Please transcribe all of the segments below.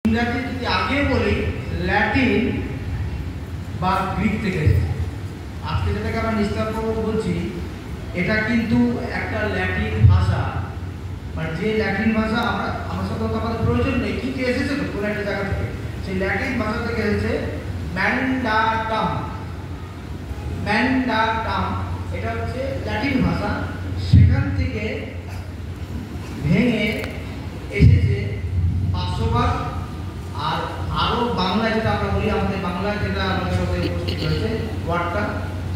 ইংরাজি যদি আগে বলি ল্যাটিন বা গ্রিক থেকে এসেছে। আজকে যেটাকে আমরা নিস্তার করব বলছি, এটা কিন্তু একটা ল্যাটিন ভাষা, মানে যে ল্যাটিন ভাষা আমার সাথে আমাদের প্রয়োজন নেই, কিন্তু এসেছে তো কোনো একটা জায়গা থেকে। সেই ল্যাটিন ভাষা থেকে এসেছে ম্যান্ডাটাম। ম্যান্ডাটাম এটা হচ্ছে ল্যাটিন ভাষা, সেখান থেকে ভেঙে এসেছে 500 বার। আর আরো বাংলা যেটা আমরা বলি, আমাদের বাংলা যেটা আমাদের সাথে উপস্থিত হয়েছে ওয়ার্ডটা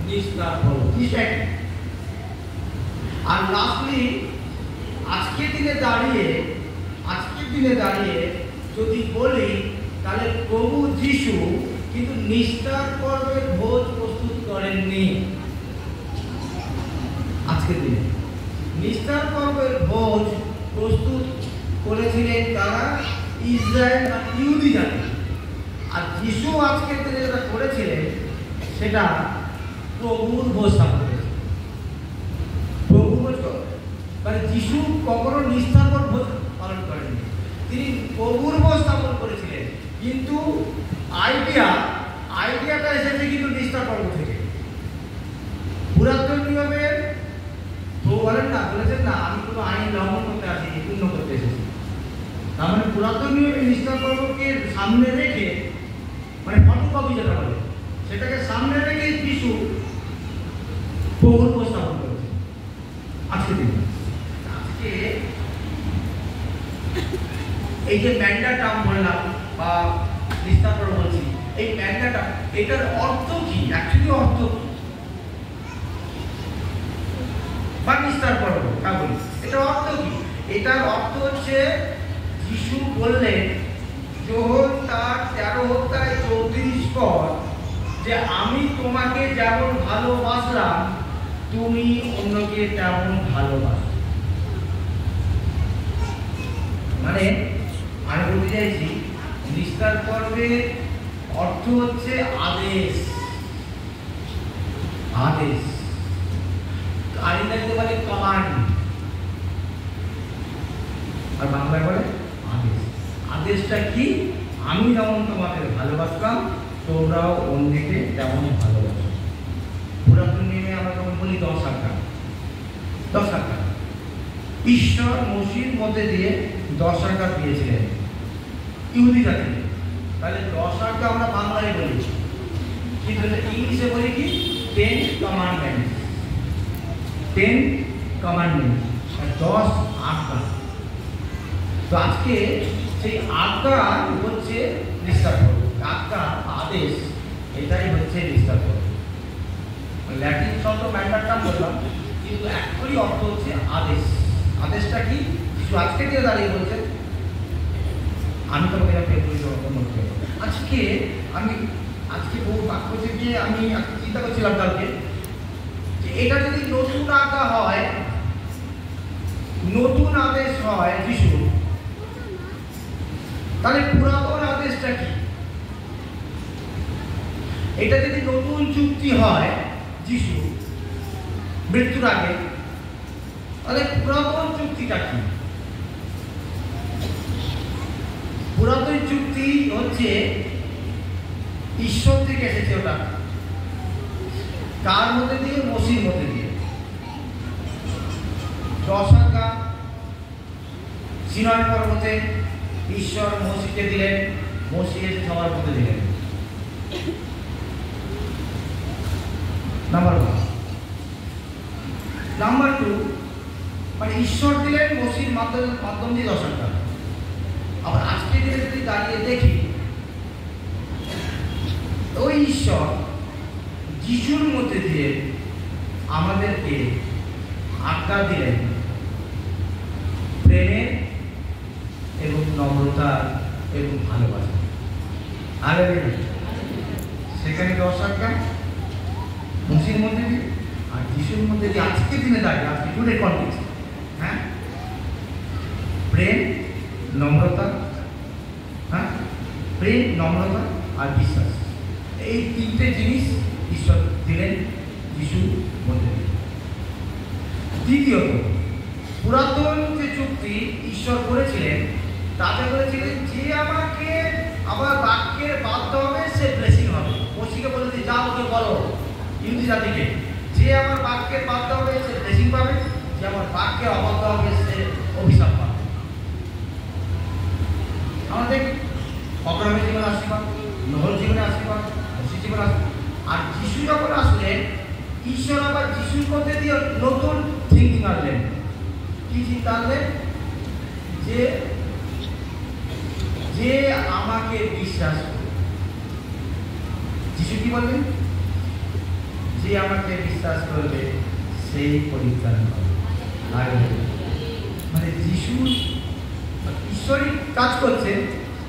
নিস্তার করব। আর লাস্টলি আজকের দিনে দাঁড়িয়ে যদি বলি, তাহলে প্রভু যিশু কিন্তু নিস্তার পর্বের ভোজ প্রস্তুত করেননি। আজকের দিনে নিস্তার পর্বের ভোজ প্রস্তুত করেছিলেন তারা ইসরায়েল বা ইহুদি জাতি। আর যিশু আজকের দিনে যেটা করেছিলেন সেটা প্রভুর ভোজ স্থাপন করেছে। প্রভু ভোজ মানে যিশু কখনো নিস্তার পর ভোজ পালন করেননি, তিনি প্রভুর ভোজ স্থাপন করেছিলেন। কিন্তু আইডিয়াটা এসেছে কিন্তু নিস্তার পর্ব থেকে। পুরাতন নিয়মের বলেছেন না, আমি কোনো আইন লঙ্ঘন করতে আসিনি, পূর্ণ করতে এসেছি। তার মানে পুরাতন নিয়মে নিস্তার পর্বকে সামনে রেখে, মানে ফটোকপি যেটা বলে, সেটাকে সামনে রেখে যিশু প্রভুর উপস্থাপন করেছে আজকে দিনে। আজকে এই যে ম্যান্ডাটাম বললাম বা নিস্তার পর্ব বলছি, এই ম্যান্ডাটাম এটার অর্থ কি? অ্যাকচুয়ালি অর্থ কি বা নিস্তার পর্ব তা বলি, এটার অর্থ কি? এটার অর্থ হচ্ছে যিশু বললেন যোহন তার 13:34 পর যে আমি তোমাকে যেমন ভালোবাসলাম তুমি অন্যকে তেমন ভালোবাসো। মানে আমি বলতে চাইছি নিস্তার পর্বের অর্থ হচ্ছে আদেশ। আর ইংরেজিতে বলে কমান্ড, আর বাংলায় বলে আদেশ। আদেশটা কি? আমি যেমন তোমাদের ভালোবাসলাম তোমরাও অন্যকে তেমন ভালোবাসো। পুরাতন নিয়মে আমরা যখন বলি 10 আজ্ঞা, ঈশ্বর মসির মধ্যে দিয়ে 10 আজ্ঞা দিয়েছিলেন ইহুদি জাতিকে। তাহলে 10 আজ্ঞা আমরা বাংলায় বলি, কিন্তু ইংলিশে বলি কি 10 কমান্ডমেন্টস। 10 আজ্ঞা। তো আজকে সেই আজ্ঞা হচ্ছে নিস্তার পর্ব। আজ্ঞা আদেশ, এটাই হচ্ছে নিস্তার পর্ব। ল্যাটিন শব্দ ম্যান্ডাটাম বললাম, কিন্তু অ্যাকচুয়ালি অর্থ হচ্ছে আদেশ। আদেশটা কি? কিছু আজকে দিয়ে দাঁড়িয়ে বলছেন আমি তোমাকে আজকে বহু বাক্য থেকে আমি চিন্তা করছিলাম কালকে, যে এটা যদি নতুন আজ্ঞা হয়, নতুন আদেশ হয় যিশু, তাহলে পুরাতন আদেশটা কি? এটা যদি নতুন চুক্তি হয় যিশু মৃত্যুর আগে, তাহলে পুরাতন চুক্তিটা কি? পুরাতন চুক্তি হচ্ছে ঈশ্বর থেকে এসেছে। ওটা কার মধ্যে দিয়ে? মসির মধ্যে দিয়ে। 10 আজ্ঞা সিনাই পর্বতে ঈশ্বর মসিকে দিলেন, মসি এসে সবার মধ্যে দিলেন। নাম্বার 2, মানে ঈশ্বর দিলেন মসির মাধ্যম দিয়ে 10 আজ্ঞা। আবার আজকে দিনে যদি দাঁড়িয়ে দেখি, ওই ঈশ্বর যিশুর মধ্যে দিয়ে আমাদেরকে আজ্ঞা দিলেন প্রেমের এবং নম্রতা এবং ভালোবাসা। সেখানে 10 আজ্ঞা মসির মধ্যে দিয়ে আর যিশুর মধ্যে দিয়ে আজকের দিনে দাঁড়িয়ে, আজকে টুডে কনটেক্সট, হ্যাঁ, প্রেম, নম্রতা, আর বিশ্বাস, এই 3টে জিনিস ঈশ্বর দিলেন যিশুর মধ্যে দিয়ে। দ্বিতীয়ত, পুরাতন যে চুক্তি ঈশ্বর করেছিলেন তাতে বলেছিলেন যে আমাকে আবার বাক্যের বাধ্য হবে সে ব্লেসিং হবে। মসিকে বলে যে যা ওকে বলো ইহুদি জাতিকে, যে আমার বাক্যের বাধ্য হবে সে ব্লেসিং পাবে, যে আমার বাক্যের অবাধ্য হবে সে অভিশাপ পাবে। আমাদের অব্রাহামের জীবনে আশীর্বাদ, নোহর জীবনে আশীর্বাদ, মসির জীবনে আশীর্বাদ। আর যিশু যখন আসলেন, ঈশ্বর আবার যিশুর মধ্যে দিয়ে নতুন থিঙ্কিং আনলেন। কি চিন্তা আনলেন? যে যে আমাকে বিশ্বাস করে, যিশু কি বললেন? যে আমাকে বিশ্বাস করবে সেই পরিত্রাণ পাবে। মানে যিশু ঈশ্বরই কাজ করছেন।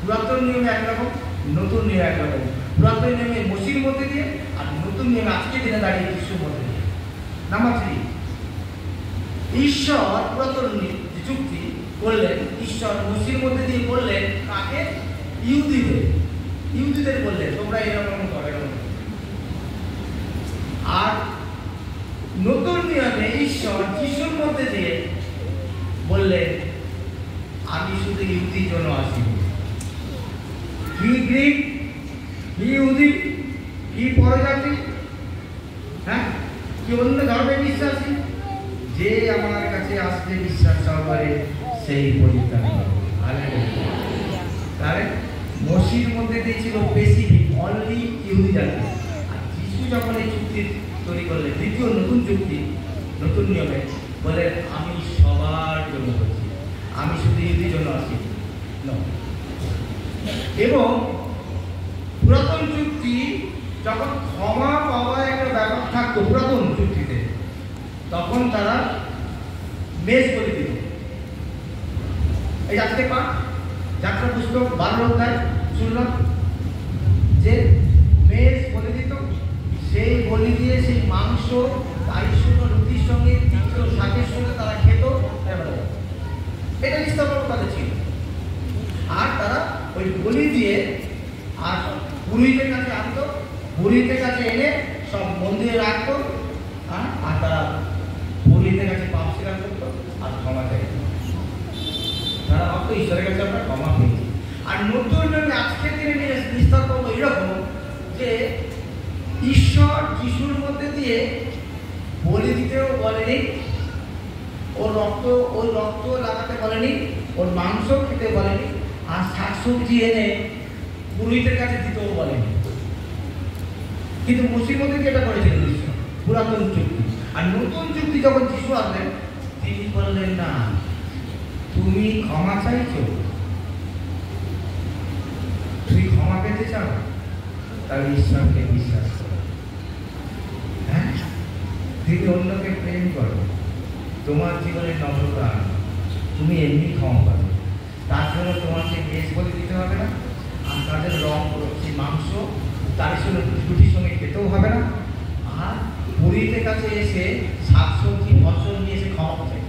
পুরাতন নিয়মে একরকম, নতুন নিয়মে একরকম। পুরাতন নিয়মে মসির মধ্যে দিয়ে, আর নতুন নিয়মে আজকে দিনে দাঁড়িয়ে যিশুর মধ্যে দিয়ে। নাম্বার 3, ঈশ্বর পুরাতন যুক্তি বললেন, ঈশ্বর মসির মধ্যে দিয়ে বললেন কাকে? ইহুদিদের বললেন তোমরা এরকম করো, এরকম। আর নতুন নিয়মে ঈশ্বর যিশুর মধ্যে দিয়ে বললেন আমি শুধু ইহুদির জন্য আসিনি। কি গ্রিক, কি ইহুদি, কি পরজাতি, হ্যাঁ, কি অন্য ধর্মে বিশ্বাসী, যে আমার কাছে আসতে বিশ্বাস করে সেই পরিত্রাণ পাবে। তাহলে মসির মধ্যে দিয়েছিল স্পেসিফিক অনলি ইহুদি জাতি। আর যিশু যখন এই চুক্তি তৈরি করলেন, দ্বিতীয় নতুন চুক্তি, নতুন নিয়মে বলে আমি সবার জন্য করছি, আমি শুধু ইহুদির জন্য আসি। এবং পুরাতন চুক্তি যখন ক্ষমা পাওয়া একটা ব্যাপার থাকতো পুরাতন চুক্তিতে, তখন তারা মেষ বলে দিত। এই আজকে পাঠ যাত্রা পুস্তক 12 অধ্যায় শুনলাম যে মেষ বলে দিত। সেই বলি দিয়ে সেই মাংস 250 রুটির সঙ্গে 300 শাকের সঙ্গে তারা খেত। এটা ইস্তাবল তাদের ছিল। আর তারা ওই বলি দিয়ে আর পুরোহিতের কাছে আনতো, পুরোহিতের কাছে এনে সব মন্দিরে রাখতো। আর তারা পুরোহিতের কাছে পাপ স্বীকার করতো আর ক্ষমা চাইত। তারা ভাবতো ঈশ্বরের কাছে আমরা ক্ষমা পেয়েছি। আর নতুন আজকের দিনে নিয়ে বিস্তার করবো এরকম যে ঈশ্বর যিশুর মধ্যে দিয়ে বলি দিতেও বলেনি, ওই রক্ত লাগাতে বলেনি, ওর মাংস খেতে বলেনি, আর শাকসবজি এনে পুরোহিতের কাছে দিতেও বলেনি। কিন্তু মসির মধ্যে কি এটা করেছিলেন ঈশ্বর, পুরাতন চুক্তি। আর নতুন চুক্তি যখন যিশু আসলেন, তিনি বললেন না, তুমি ক্ষমা চাইছো, তুমি ক্ষমা পেতে চাও, তাহলে ঈশ্বরকে বিশ্বাস করো। হ্যাঁ, তুমি অন্যকে প্রেম করো, তোমার জীবনে নম্রতা আনো, তুমি এমনি ক্ষমা পাবে। তার জন্য তোমাকে বেশ বলে দিতে হবে না, আর তাদের রং সেই মাংস তার সঙ্গে রুটির সঙ্গে খেতেও হবে না। আর পুরীতে কাছে এসে শাকসবজি ফসল নিয়ে এসে ক্ষমা চাই।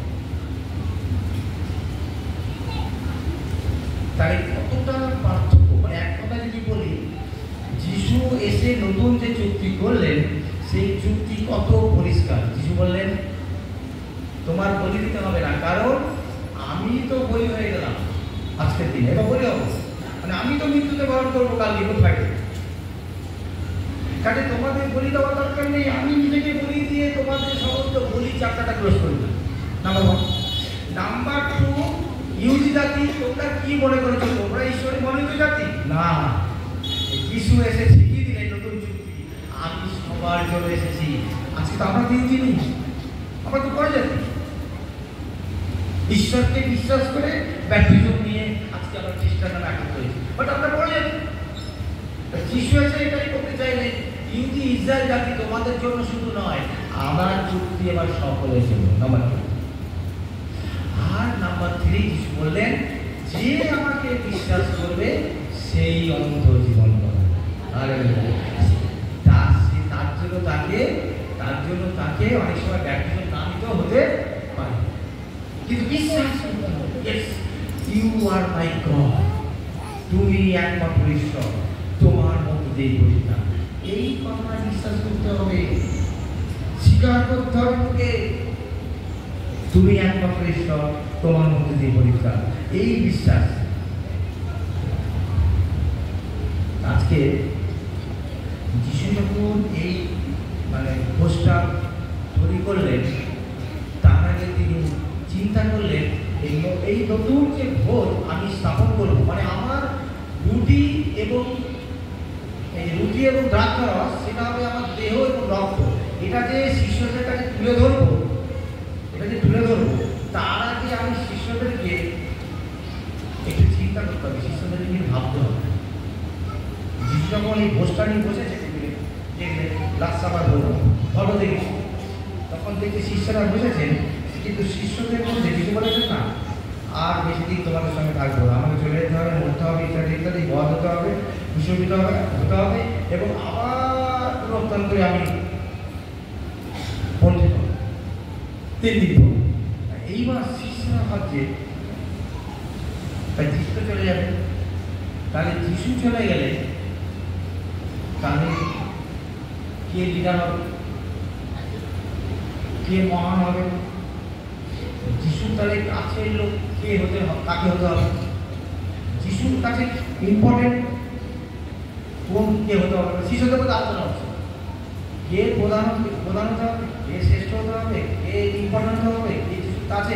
তাই কতটা পার্থক্য! মানে এক কথা যদি বলি, যিশু এসে নতুন যে চুক্তি করলেন সেই চুক্তি কত পরিষ্কার। যিশু বললেন তোমার বলি দিতে হবে না, কারণ আমি তো বলি হয়ে গেলাম আজকের দিনে, এবার বলি হবো, মানে আমি তো মৃত্যুতে বরণ করবো কাল লিখুন থাকে। কাজে তোমাদের বলি দেওয়ার দরকার নেই, আমি নিজেকে বলি দিয়ে তোমাদের সমস্ত বলি চাকাটা ক্লোজ করে দিই। নাম্বার 2, ইহুদি জাতি তোমরা কি মনে করেছো তোমরা ঈশ্বরের মনোনীত জাতি? না, যিশু এসে শিখিয়ে দিলেন নতুন চুক্তি, আমি সবার জন্য এসেছি। আজকে তো আমরা ইহুদি নেই, আমরা তো পরে জাতি। ঈশ্বরকে বিশ্বাস করে ব্যাপটিজম নিয়ে আজকে আমরা খ্রিস্টান নামে আটক হয়েছি। বাট আমরা বলে যিশু এসে এটাই করতে চাইলেন, ইহুদি ইসরায়েল জাতি তোমাদের জন্য শুধু নয়, আমার চুক্তি এবার সকলের জন্য। নাম্বার 2। আর নাম্বার 3, যিশু বললেন যে আমাকে বিশ্বাস করবে সেই অনন্ত জীবন পাবে। আর তার জন্য তাকে অনেক সময় ব্যাপটিজম না নিতেও হতে পারে, কিন্তু বিশ্বাস করতে হবে। Yes, you are my God, তুমি একমাত্র ঈশ্বর, তোমার মধ্যে দিয়ে পরিত্রাণ। এই কথাটা বিশ্বাস করতে হবে, স্বীকার করতে হবে তোকে, তুমি একমাত্র ঈশ্বর, তোমার মধ্যে দিয়ে পরিত্রাণ। এই বিশ্বাস আজকে যিশু যখন এই ভোজটা তৈরি করলেন, তার আগে তিনি চিন্তা করলেন এই নতুন যে ভোজ আমি স্থাপন করবো, আমার রুটি এবং দ্রাক্ষারস, সেটা হবে আমার দেহ এবং রক্ত। এটা যে শিষ্যদের কাছে তুলে ধরবো, তার আগে আমি শিষ্যদেরকে একটু চিন্তা করতে হবে, শিষ্যদেরকে নিয়ে ভাবতে হবে। যিশু যখন এই ভোজটা নিয়ে বসেছে, দেখলে লাস্ট সাপার বলো দেখেছি, তখন দেখে শিষ্যরা বসেছেন, কিন্তু শিষ্যদের মধ্যে যিশু বলেছেন না, আর বেশি দিন তোমাদের সঙ্গে থাকবো না, আমাকে চলে যেতে হবে, মরতে হবে, ইত্যাদি ইত্যাদি, বধ হতে হবে, বিশ্ববিত হতে হবে, এবং আবার পুনরুত্থান করে আমি বন্ধু হব 3 দিন পর। এইবার শিষ্যরা ভাবছে তাই যিশু চলে যাবে, তাহলে যিশু চলে গেলে তাহলে কে লিডার হবে, কে মহান হবে? যিশুর তাহলে কাছের লোক কে হতে হবে, কাকে হতে হবে? যিশুর কাছে ইম্পর্টেন্ট কোন কে হতে হবে? শিশুদের মধ্যে আলোচনা হচ্ছে, কে প্রধান হতে হবে, কে শ্রেষ্ঠ হতে হবে, কে ইম্পর্টেন্ট হতে হবে, কে যিশুর কাছে,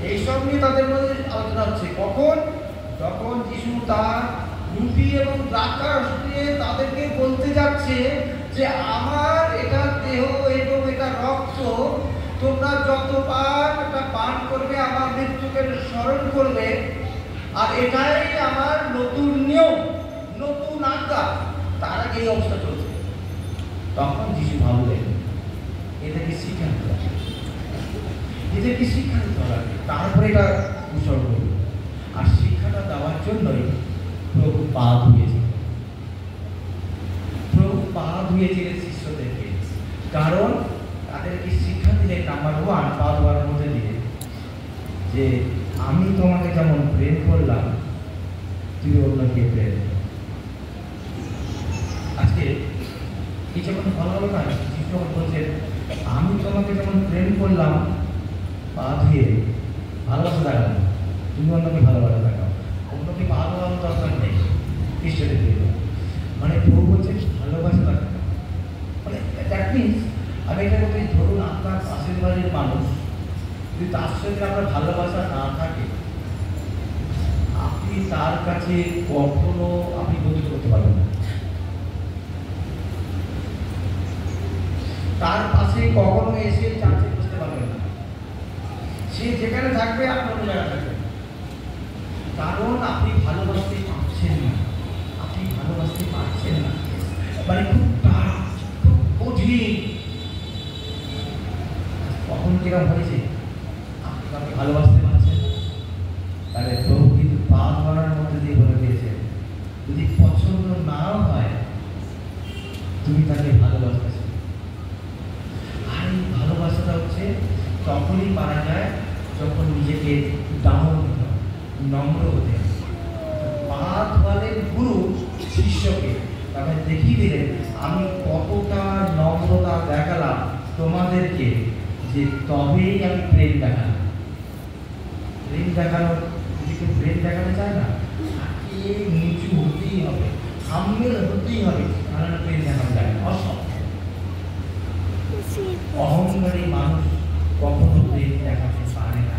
এইসব নিয়ে তাদের মধ্যে আলোচনা হচ্ছে। কখন? যখন যিশু তার রুটি এবং দ্রাক্ষারস দিয়ে তাদেরকে বলতে যাচ্ছে যে আমার এটা দেহ এবং এটা রক্ত, তোমরা যতবার এটা পান করবে আমার মৃত্যুকে স্মরণ করবে, আর এটাই আমার নতুন নিয়ম, নতুন আজ্ঞা। তার আগে এই অবস্থা চলছে। তখন যিশু ভাবলেন এদেরকে শিক্ষা দিতে হবে, তারপরে এটা উৎসর্গ করবে। আর শিক্ষাটা দেওয়ার জন্যই প্রভু পা ধুয়েছিলেন শিষ্যদেরকে। কারণ তাদেরকে শিক্ষা দিলেন নাম্বার 1 পা ধোয়ার মধ্যে দিয়ে, যে আমি তোমাকে যেমন প্রেম করলাম তুই অন্যকে প্রেম। আজকে এই যখন ভালো না, যখন বলছেন আমি তোমাকে যেমন প্রেম করলাম, পা ধুয়ে ভালোবাসা দেখালাম, তুমি অন্যকে ভালোবাসা দেখাও। অন্যকে পা ধোয়ানোর দরকার নেই, খ্রিস্টানের প্রেম। প্রভু বলছে ভালোবাসা দেখাও। দ্যাট মিনস আমি এটা বলতে, ধরুন আপনার পাশের বাড়ির মানুষ, যদি তার সঙ্গে আপনার ভালোবাসা না থাকে, আপনি তার কাছে কখনো আপনি বন্ধু করতে পারবেন না। তার পাশে কখনো এসে চার্চে বসতে পারবেন না। সে যেখানে থাকবে আপনি অন্য জায়গায় থাকবেন, কারণ আপনি ভালোবাসতে পারছেন না। খুব টাফ, খুব কঠিন। কখন কিরকম হয়েছে আপনি কাউকে ভালোবাসতে পারছেন, তাহলে প্রভু কিন্তু পা ধরার মধ্যে দিয়ে বলে দিয়েছে, যদি পছন্দ নাও হয় তুমি তাকে ভালোবাসতে। আর এই ভালোবাসাটা হচ্ছে তখনই পারা যায় যখন নিজেকে ডাউন হতে হবে, নম্র হতে হবে। পা ধোয়ালেন গুরু শিষ্যকে, তাকে দেখিয়ে দিলেন আমি কতটা নম্রতা দেখালাম তোমাদেরকে, যে তবেই আমি প্রেম দেখালাম। প্রেম দেখানো, যদি কেউ প্রেম দেখাতে চায় না, তাকে নিচু হতেই হবে, হাম্বেল হতেই হবে, কারণ প্রেম দেখানো যায় না, অসম্ভব। অহংকারী মানুষ কখনো প্রেম দেখাতে পারে না।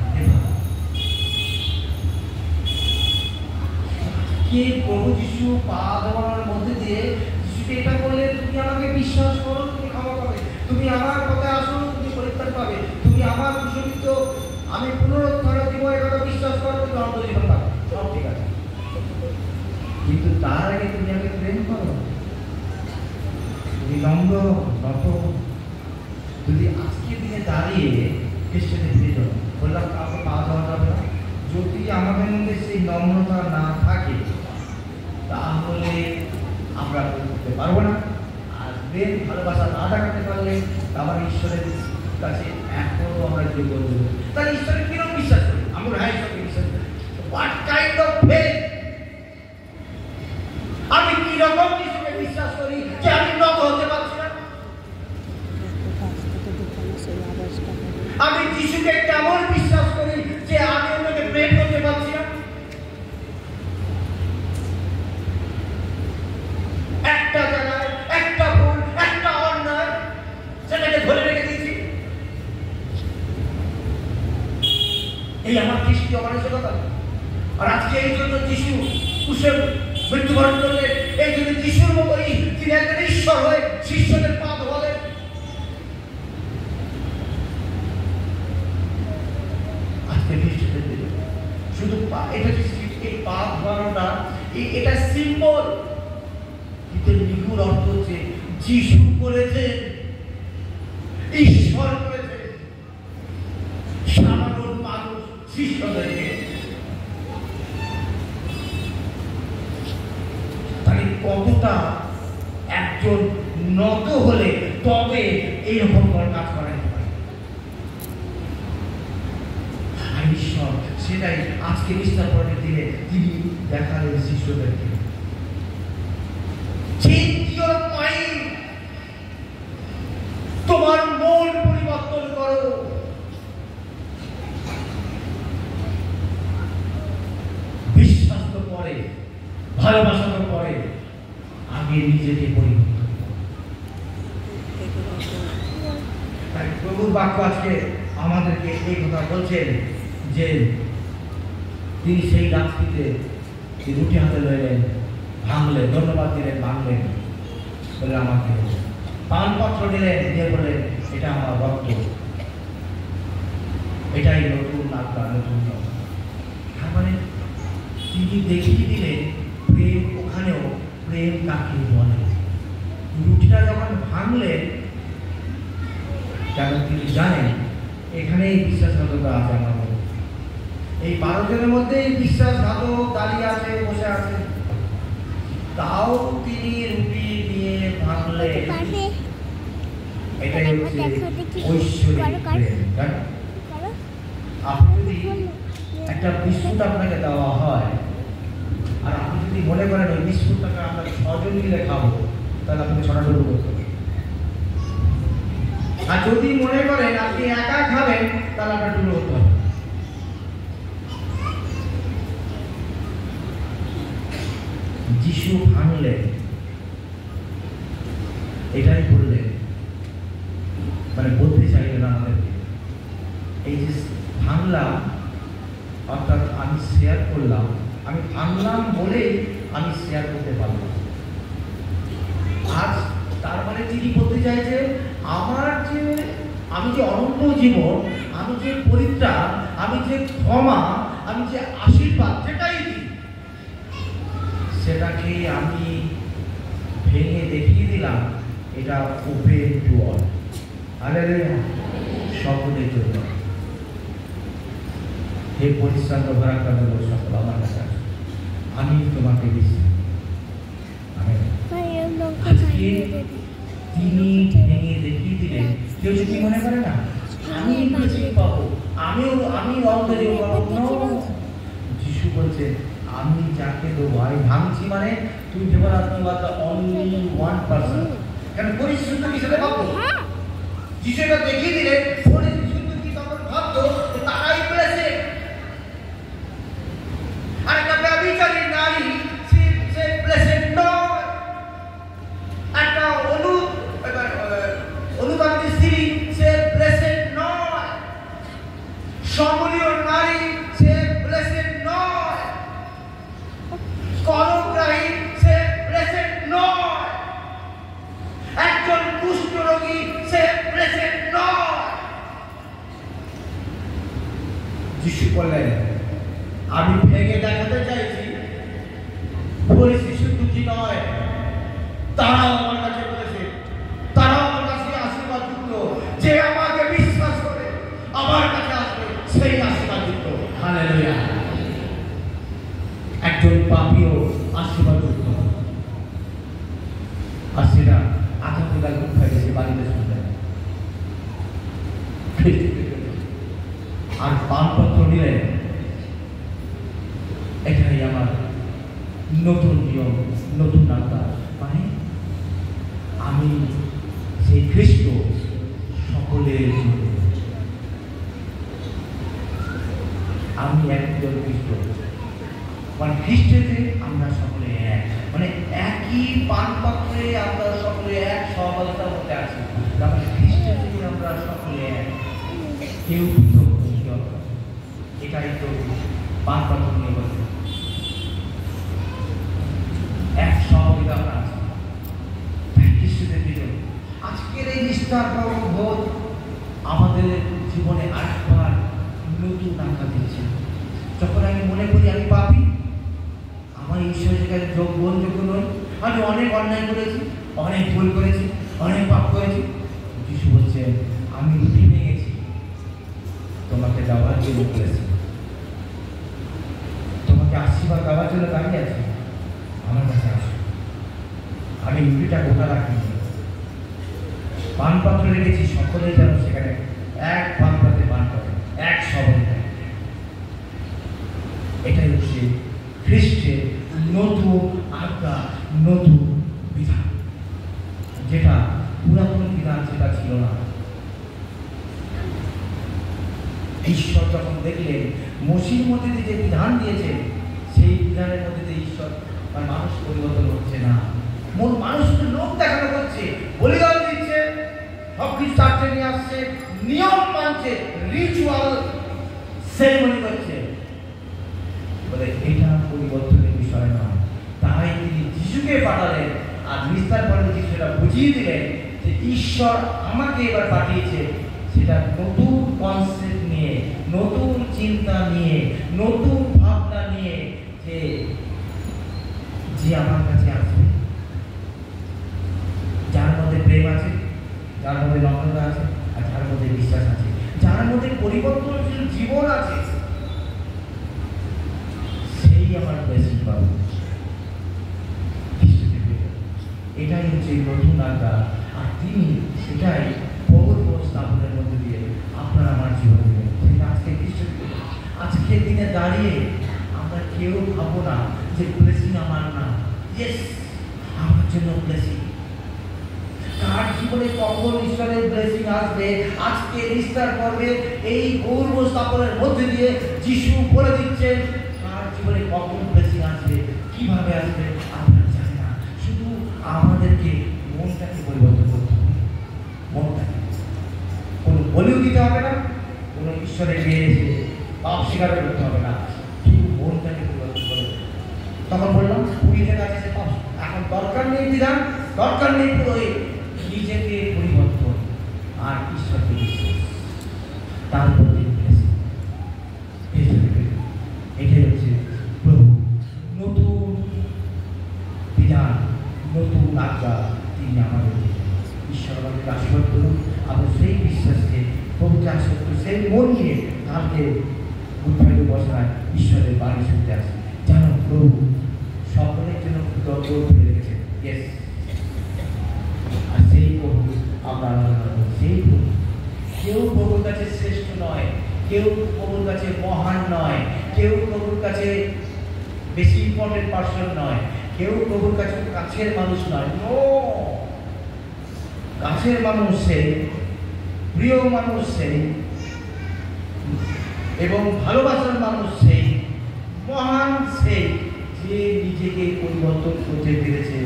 কে প্রভু যিশু পা ধোয়ানোর মধ্যে দিয়ে যিশুকে এটা বললে, তুমি আমাকে বিশ্বাস করো, তুমি ক্ষমা পাবে, তুমি আমার পথে আসো, তুমি পরিত্রাণ পাবে, তুমি আমার কুশলিত, আমি পুনরুত্থান দিব, এটা বিশ্বাস করো, তুমি অনন্ত জীবন পাবে, সব ঠিক আছে। কিন্তু তার আগে তুমি আমাকে প্রেম করো, তুমি নম্র নত। যদি আজকের দিনে দাঁড়িয়ে খ্রিস্টানের ফিরে বললাম কাউকে পা ধোয়া যাবে না, যদি আমাদের মধ্যে সেই নম্রতা না থাকে তাহলে আমরা করতে পারবো না। আর প্রেম ভালোবাসা না দেখাতে পারলে আমার ঈশ্বরের কাছে এখনো আমরা যোগ্য দেব। তাহলে ঈশ্বরের কিরকম বিশ্বাস করি আমরা? হ্যাঁ, ঈশ্বরকে বিশ্বাস করি। What kind of faith? আমি কিরকম যিশুকে বিশ্বাস করি যে আমি নত হতে পারছি না? আমি যিশুকে কেমন বিশ্বাস করি যে আমি ওনাকে প্রেম করতে পারছি না? মৃত্যুবরণ করলেন। এই জন্য যিশুর মতোই তিনি একজন ঈশ্বর হয়ে শিষ্যদের পা ধোয়ালেন। আজকে খ্রিস্টদের দিন শুধু এটা এই পা ধোয়ানোটা এটা সিম্বল, কিন্তু নিগুড় অর্থ হচ্ছে যিশু করেছে, ঈশ্বর করেছে সাধারণ মানুষ শিষ্যদেরকে। তাহলে কতটা একজন নত হলে তবে এইরকম কাজ করা যেতে পারে। ঈশ্বর সেটাই আজকে ইস্টার পরের দিনে তিনি দেখালেন শিষ্যদেরকে। তোমার মন পরিবর্তন করো। বিশ্বাস তো পরে, ভালোবাসা তো পরে, আগে নিজেকে পরিবর্তন করো। তাই প্রভুর বাক্য আজকে আমাদেরকে এই কথা বলছেন যে তিনি সেই রাত্রিতে রুটি হাতে লইলেন, ভাঙলেন, ধন্যবাদ দিলেন, ভাঙলেন, বলে আমাকে পানপত্র দিলেন, দিয়ে বললেন এটা আমার রক্ত, এটাই নতুন আত্মা, নতুন। তার মানে তিনি দেখিয়ে দিলেন প্রেম, ওখানেও প্রেম কাকে বলে। রুটিটা যখন ভাঙলেন, কারণ তিনি জানেন এখানেই বিশ্বাসঘাতকতা আছে আমার মধ্যে, এই 12 জনের মধ্যে বিশ্বাসঘাতক দাঁড়িয়ে আছে, বসে আছে, তাও তিনি রুটি নিয়ে ভাঙলেন। এটাই হচ্ছে ঐশ্বরিক প্রেম। আপনি যদি একটা বিস্কুট আপনাকে দেওয়া হয় আর আপনি যদি মনে করেন ওই বিস্কুটটাকে আমরা 6 জন মিলে খাবো, তাহলে আপনি 6টা টুকরো করতে হবে। আর যদি মনে করেন আপনি একা খাবেন, তাহলে আপনার টুকরো করতে হবে। যিশু ভাঙলেন, এটাই বললেন, মানে বলতে চাইলেন আমাদেরকে এই যে ভাঙলাম, অর্থাৎ আমি শেয়ার করলাম, আমি ভাঙলাম বলে আমি শেয়ার করতে পারলাম। আজ তার মানে তিনি বলতে চাইছে আমার যে আমি যে অনন্ত জীবন, আমি যে পরিত্রাণ, আমি যে ক্ষমা, আমি যে আশীর্বাদ যেটাই দিই, সেটাকে আমি ভেঙে দেখিয়ে দিলাম এটা ওপেন টু অল। হালেলুয়া, সকলের জন্য। হে পরিশ্রান্ত ভারাক্রান্ত লোক সকল আমার কাছে আসো, আমি তোমাকে দিচ্ছি। আজকে তিনি ভেঙে দেখিয়ে দিলেন। কেউ যদি মনে করে না আমি ব্লেসিং পাবো, আমি অন্তরে পাবো, যিশু বলছে আমি যাকে দেবো, আমি ভাঙছি মানে তুমি ভেবো না তুমি অনলি 1%। কারণ পরিশুদ্ধ হিসেবে ভাবতো, যিশু এটা দেখিয়ে দিলেন পরিশুদ্ধ কি তখন ভাবতো তারাই ব্লেসিং। আর একটা ব্যভিচারী নারী সে ব্লেসিং নয়, একটা অনুগামী স্ত্রী সে ব্লেসিং নয়, সমরীয় নারী সে ব্লেসিং নয়, করগ্রাহী সে ব্লেসিং নয়, একজন কুষ্ঠরোগী সে ব্লেসিং নয়। যিশু বললেন আমি ভেঙে দেখাতে চাইছি পরিশিষ্ট দুঃখী নয়, তারাও আমার কাছে বলেছে, তারাও আমার কাছে আশীর্বাদ যুক্ত, যে আমাকে বিশ্বাস করে আমার কাছে আসবে সেই আশীর্বাদ যুক্ত। হালেলুয়া। একজন পাপীও আশীর্বাদ যুক্ত, আর সেটা আগামীকাল কোথায় গেছে বাড়িতে শুনলেন আর পানপত্র নিলেন, এটাই আমার নতুন নিয়ম, নতুন আত্মা, মানে আমি সেই খ্রিস্ট সকলের জন্য, আমি একজন খ্রিস্ট, মানে খ্রিস্টেতে আমরা সকলে এক, মানে একই পানপাত্রে আমরা সকলে এক সহবাসিতার মধ্যে আছি। তারপরে খ্রিস্টেতে আমরা সকলে এক, কেউ পৃথক নই। এটাই তো পানপাত্র নিয়ে বলছে। মধ্যে আমরা আছি। খ্রিস্টদের বিজয় আজকের এই নিষ্ঠার বোধ আমাদের জীবনে আরেকবার নতুন আঘাত দিচ্ছে। যখন আমি মনে করি আমি পাপী, আমার ঈশ্বরের কাছে গ্রহণযোগ্য নই, আমি অনেক অন্যায় করেছি, অনেক ভুল করেছি, অনেক পাপ করেছি, যিশু বলছে আমি রুটি ভেঙেছি তোমাকে দেওয়ার জন্য করেছি, তোমাকে আশীর্বাদ দেওয়ার জন্য দাঁড়িয়ে আছি, আমার কাছে আসো। আমি রুটিটা গোটা রাখিনি, পানপাত্র রেখেছি, সকলেই যেন সেখানে এক পানপাত্রে পান করে, এক সবল। এটাই হচ্ছে খ্রিস্টের নতুন আজ্ঞা, নতুন বিধান, যেটা পুরাতন বিধান সেটা ছিল না। ঈশ্বর যখন দেখলেন মসির মধ্যে যে বিধান দিয়েছে, সেই বিধানের মধ্যে যে ঈশ্বর আর মানুষ পরিবর্তন হচ্ছে না, মানুষ লোক দেখানো করছে, বলিদান দিচ্ছে, সবকিছু চার্চে নিয়ে আসছে, নিয়ম মানছে, রিচুয়াল সেরেমনি করছে, বলে এটা পরিবর্তনের বিষয় নয়। তাই তিনি যিশুকে পাঠালেন, আর নিস্তার পরে যিশুরা বুঝিয়ে দিলেন যে ঈশ্বর আমাকে এবার পাঠিয়েছে, সেটা নতুন কনসেপ্ট নিয়ে, নতুন চিন্তা নিয়ে, নতুন ভাবনা নিয়ে, যে আমার কাছে আসবে, যার মধ্যে প্রেম আছে, যার মধ্যে নম্রতা আছে, আর যার মধ্যে বিশ্বাস আছে, যার মধ্যে পরিবর্তনশীল জীবন আছে, সেই আমার ব্লেসিং পাবে। এটাই হচ্ছে নতুন আজ্ঞা, আর তিনি সেটাই পবিত্র স্থাপনের মধ্যে দিয়ে আপনার আমার জীবনে দেবেন। আজকে আজকের দিনে দাঁড়িয়ে আমরা কেউ ভাবো না যে ব্লেসিং আমার না, ইয়েস আমার জন্য ব্লেসিং। কার জীবনে কখন ঈশ্বরের ব্লেসিং আসবে, আজকে নিস্তার পর্বে এই গৌরব স্থাপনের মধ্যে দিয়ে যিশু বলে দিচ্ছে কার জীবনে কখন ব্লেসিং আসবে, কিভাবে আসবে আপনারা জানেন না। শুধু আমাদেরকে মনটাকে পরিবর্তন করতে হবে, মনটাকে। কোনো বলিও দিতে হবে না, কোনো ঈশ্বরের মেয়ে এসে পাপ স্বীকার করতে হবে না, শুধু মনটাকে পরিবর্তন করবে। তখন বললাম পুরীদের কাছে যে পাপ এখন দরকার নেই বিধান, দরকার নেই পুরোহিত, নিজেকে পরিবর্তন আর ঈশ্বরকে বিশ্বাস, তারপর এটাই হচ্ছে প্রভু নতুন বিধান, নতুন আজ্ঞা তিনি আমাদেরকে। ঈশ্বর আমাদেরকে আশীর্বাদ করুন। আমরা সেই বিশ্বাসকে প্রভুকে আশীর্বাদ করি, সেই মন নিয়ে কালকে উদ্ভাবিত বসায় ঈশ্বরের বাড়ি শুনতে আসে। জানো প্রভু সকলের জন্য কৃতজ্ঞ করে রেখেছে। ইয়েস, আর সেই প্রভু আমরা আরাধনা করি। সেই প্রভু, কেউ প্রভুর কাছে শ্রেষ্ঠ নয়, কেউ প্রভুর কাছে মহান নয়, কেউ প্রভুর কাছে বেশি ইম্পর্টেন্ট পার্সন নয়, কেউ প্রভুর কাছে কাছের মানুষ নয়। নো, কাছের মানুষ সেই, প্রিয় মানুষ সেই, এবং ভালোবাসার মানুষ সেই, মহান সেই, যে নিজেকে পরিবর্তন করতে পেরেছে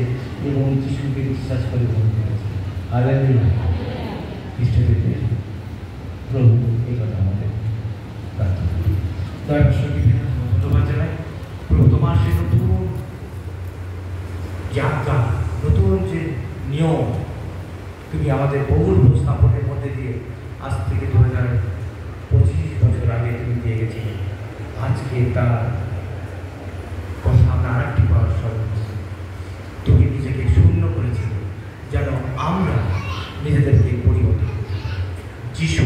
এবং যিশুকে বিশ্বাস করে বলতে পেরেছে। হালেলুয়া, খ্রিস্টকে পেয়েছে। প্রভু এই কথা আমাদের প্রার্থনা করি। ধন্যবাদ জানাই প্রভু, তোমার সে নতুন যাত্রা, নতুন যে নিয়ম তুমি আমাদের বহুল স্থাপনের মধ্যে দিয়ে আজ থেকে 2025 বছর আগে তুমি দিয়ে গেছিলে। আজকে তার কথা আমরা আরেকটি পাওয়ার স্মরণ করছি। তুমি নিজেকে শূন্য করেছিলে যেন আমরা নিজেদেরকে পরিবর্তন। যিশু